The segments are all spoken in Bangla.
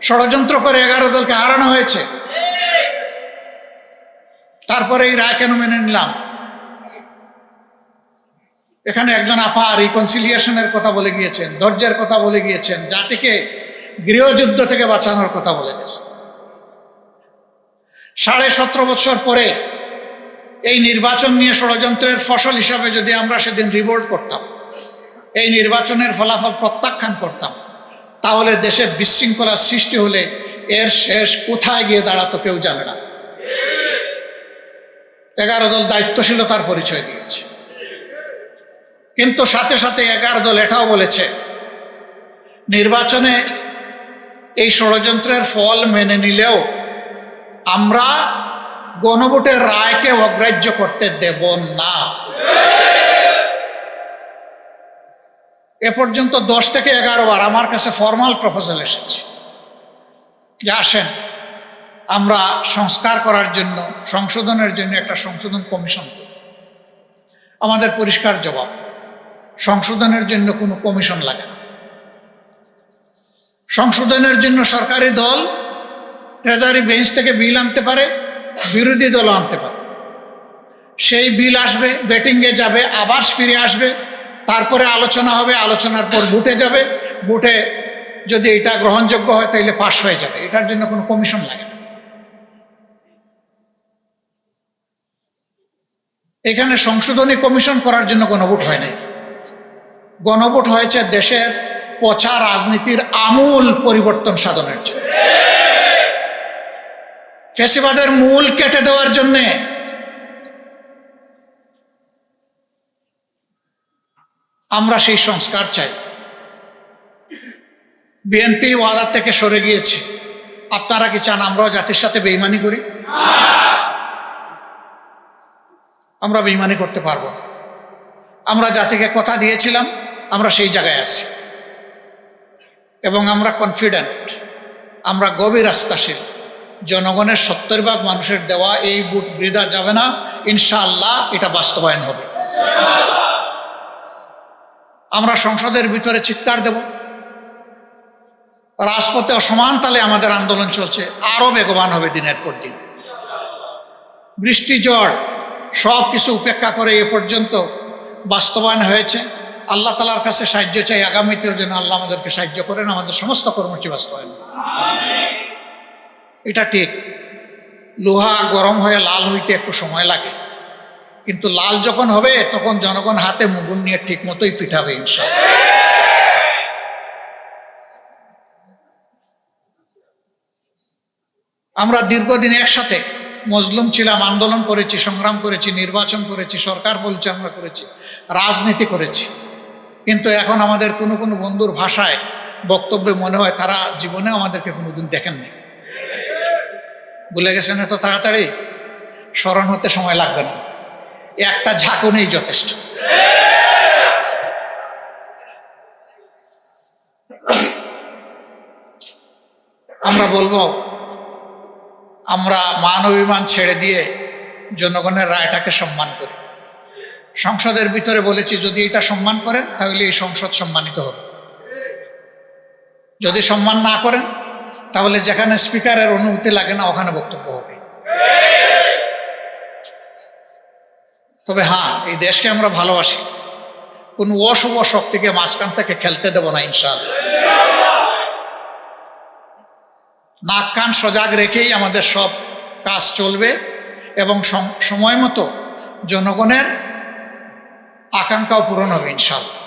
ষড়যন্ত্র করে 11 দলকে হারানো হয়েছে। তারপরে এই রায় কেন মেনে নিলাম? এখানে একজন আপা রিকনসিলিয়েশনের কথা বলে গিয়েছেন, ধৈর্যের কথা বলে গিয়েছেন, জাতিকে গৃহযুদ্ধ থেকে বাঁচানোর কথা বলে গেছে। 17.5 বছর পরে এই নির্বাচন নিয়ে ষড়যন্ত্রের ফসল হিসাবে যদি আমরা সেদিন রিভোল্ট করতাম, এই নির্বাচনের ফলাফল প্রত্যাখ্যান করতাম, তাহলে দেশে বিশৃঙ্খলার সৃষ্টি হলে এর শেষ কোথায় গিয়ে দাঁড়াতো কেউ জানে না। 11 দল দায়িত্বশীলতার পরিচয় দিয়েছে, কিন্তু সাথে সাথে 11 দল এটাও বলেছে নির্বাচনে এই ষড়যন্ত্রের ফল মেনে নিলেও আমরা গণভোটের রায়কে অগ্রাহ্য করতে দেব না। এ পর্যন্ত 10 থেকে 11 বার আমার কাছে ফর্মাল প্রপোজাল এসেছে যে আসেন আমরা সংস্কার করার জন্য, সংশোধনের জন্য একটা সংশোধন কমিশন করি। আমাদের পরিষ্কার জবাব, সংশোধনের জন্য কোনো কমিশন লাগে না। সংশোধনের জন্য সরকারি দল ট্রেজারি বেঞ্চ থেকে বিল আনতে পারে, বিরোধী দলও আনতে পারে। সেই বিল আসবে, বেটিংয়ে যাবে, আবার ফিরে আসবে, তারপরে আলোচনা হবে, আলোচনার পর ভোটে যাবে, ভোটে যদি এটা গ্রহণযোগ্য হয় তাহলে পাশ হয়ে যাবে। এটার জন্য কোনো কমিশন লাগে না। এখানে সংশোধনী কমিশন করার জন্য গণভোট হয় নাই। গণভোট হয়েছে দেশের পচা রাজনীতির আমূল পরিবর্তন সাধনের জন্য, ফ্যাসিবাদের মূল কেটে দেওয়ার জন্যে। আমরা সেই সংস্কার চাই। বিএনপি ওয়াদার থেকে সরে গিয়েছে। আপনারা কি চান আমরাও জাতির সাথে বেঈমানি করি? আমরা বেঈমানি করতে পারবো না। আমরা জাতিকে কথা দিয়েছিলাম, আমরা সেই জায়গায় আছি এবং আমরা কনফিডেন্ট, আমরা গভীর আস্থাশীল জনগণের 70% মানুষের দেওয়া এই ভোট বৃথা যাবে না। ইনশাআল্লাহ এটা বাস্তবায়ন হবে। আমরা সংসদের ভিতরে চিৎকার দেব, রাজপথে অসমান তালে আমাদের আন্দোলন চলছে, আরো বেগবান হবে দিনের পর দিন। বৃষ্টি ঝড় সব কিছু উপেক্ষা করে এ পর্যন্ত বাস্তবায়ন হয়েছে। আল্লাহ তাআলার কাছে সাহায্য চাই, আগামীতেও যেন আল্লাহ আমাদেরকে সাহায্য করেন, আমাদের সমস্ত কর্মসূচি বাস্তবায়ন। এটা ঠিক, লোহা গরম হয়ে লাল হইতে একটু সময় লাগে, কিন্তু লাল যখন হবে তখন জনগণ হাতে মুগুর নিয়ে ঠিক মতোই পিঠাবে ইনশাআল্লাহ। আমরা দীর্ঘদিন একসাথে মজলুম ছিলাম, আন্দোলন করেছি, সংগ্রাম করেছি, নির্বাচন করেছি, সরকার পরিচালনা করেছি, রাজনীতি করেছি, কিন্তু এখন আমাদের কোনো কোনো বন্ধুর ভাষায় বক্তব্যে মনে হয় তারা জীবনে আমাদেরকে কোনোদিন দেখেননি। ভুলে গেছেন এত তাড়াতাড়ি? স্মরণ হতে সময় লাগবে না, একটা ঝাঁকুনিই যথেষ্ট। আমরা বলবো আমরা মান অভিমান ছেড়ে দিয়ে জনগণের রায়টাকে সম্মান করি। সংসদের ভিতরে বলেছি যদি এটা সম্মান করেন তাহলে এই সংসদ সম্মানিত হবে, যদি সম্মান না করেন তাহলে যেখানে স্পিকারের অনুমতি লাগে না ওখানে বক্তব্য হবে। তবে হ্যাঁ, এই দেশকে আমরা ভালোবাসি, কোন অশুভ শক্তিকে মাঝখান থেকে খেলতে দেব না ইনশাআল্লাহ। নাক কান সজাগ রেখেই আমাদের সব কাজ চলবে এবং সময় মতো জনগণের আকাঙ্ক্ষাও পূরণ হবে ইনশাআল্লাহ।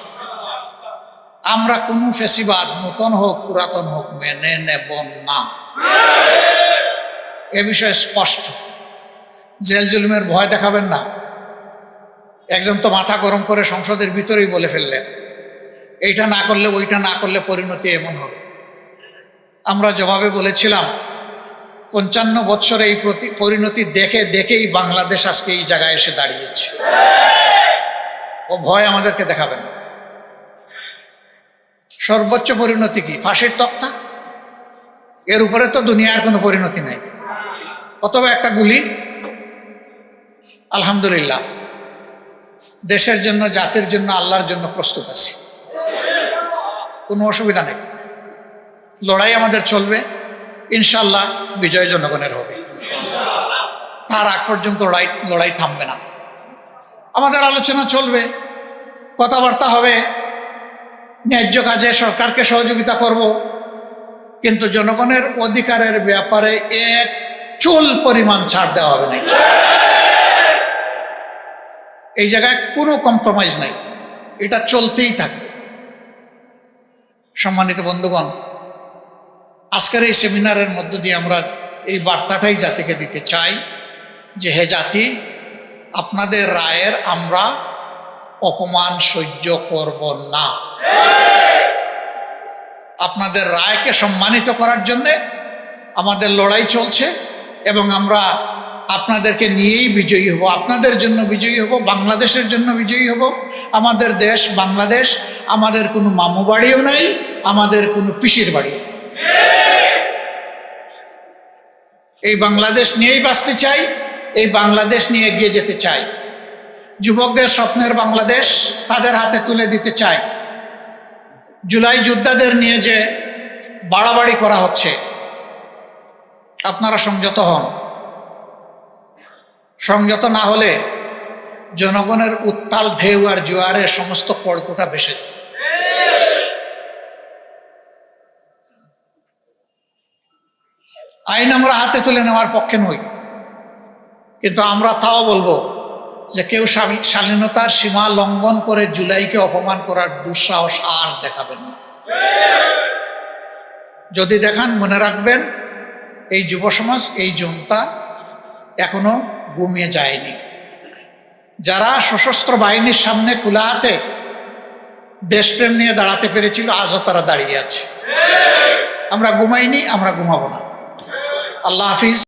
আমরা কোনো ফ্যাসিবাদ নতুন হোক পুরাতন হোক মেনে নেব না, এ বিষয়ে স্পষ্ট। জেল জুলুমের ভয় দেখাবেন না। একজন তো মাথা গরম করে সংসদের ভিতরেই বলে ফেললেন এইটা না করলে ওইটা না করলে পরিণতি এমন হবে। আমরা জবাবে বলেছিলাম 55 বছরে এই পরিণতি দেখে দেখেই বাংলাদেশ আজকে এই জায়গায় এসে দাঁড়িয়েছে। ও ভয় আমাদেরকে দেখাবেন না। সর্বোচ্চ পরিণতি কি? ফাঁসির তক্তা। এর উপরে তো দুনিয়ার কোনো পরিণতি নাই। অথবা একটা গুলি। আলহামদুলিল্লাহ, দেশের জন্য, জাতির জন্য, আল্লাহর জন্য প্রস্তুত আছি, কোনো অসুবিধা নেই। লড়াই আমাদের চলবে, ইনশাল্লাহ বিজয় জনগণের হবে। তার আগ পর্যন্ত লড়াই থামবে না। আমাদের আলোচনা চলবে, কথাবার্তা হবে, ন্যায্য কাজে সরকারকে সহযোগিতা করব, কিন্তু জনগণের অধিকারের ব্যাপারে এক চুল পরিমাণ ছাড় দেওয়া হবে না। এই জায়গায় কোনো কম্প্রোমাইজ নাই, এটা চলতেই থাকবে। সম্মানিত বন্ধুগণ, আজকের এই সেমিনারের মধ্য দিয়ে আমরা এই বার্তাটাই জাতিকে দিতে চাই যে হে জাতি, আপনাদের রায়ের আমরা অপমান সহ্য করব না। আপনাদের রায়কে সম্মানিত করার জন্যে আমাদের লড়াই চলছে এবং আমরা আপনাদেরকে নিয়েই বিজয়ী হব, আপনাদের জন্য বিজয়ী হব, বাংলাদেশের জন্য বিজয়ী হব। আমাদের দেশ বাংলাদেশ, আমাদের কোনো মামু বাড়িও নাই, আমাদের কোনো পিসির বাড়িও নেই। এই বাংলাদেশ নিয়েই বাঁচতে চাই, এই বাংলাদেশ নিয়ে এগিয়ে যেতে চাই। যুবকদের স্বপ্নের বাংলাদেশ তাদের হাতে তুলে দিতে চাই। জুলাই যোদ্ধাদের নিয়ে যে বাড়াবাড়ি করা হচ্ছে, আপনারা সংযত হন। সংযত না হলে জনগণের উত্তাল ঢেউ আর জোয়ারের সমস্ত ফড়কোটা ভেসে যাবে। আইন আমরা হাতে তুলে নেওয়ার পক্ষে নই, কিন্তু আমরা তাও বলবো যে কেউ শালীনতার সীমা লঙ্ঘন করে জুলাইকে অপমান করার দুঃসাহস আর দেখাবেন না। যদি দেখান, মনে রাখবেন এই যুব সমাজ, এই জনতা এখনো ঘুমিয়ে যায়নি। যারা সশস্ত্র বাহিনীর সামনে খোলা হাতে দেশপ্রেম নিয়ে দাঁড়াতে পেরেছিল, আজও তারা দাঁড়িয়ে আছে। আমরা ঘুমাইনি, আমরা ঘুমাবো না। আল্লাহ হাফিজ।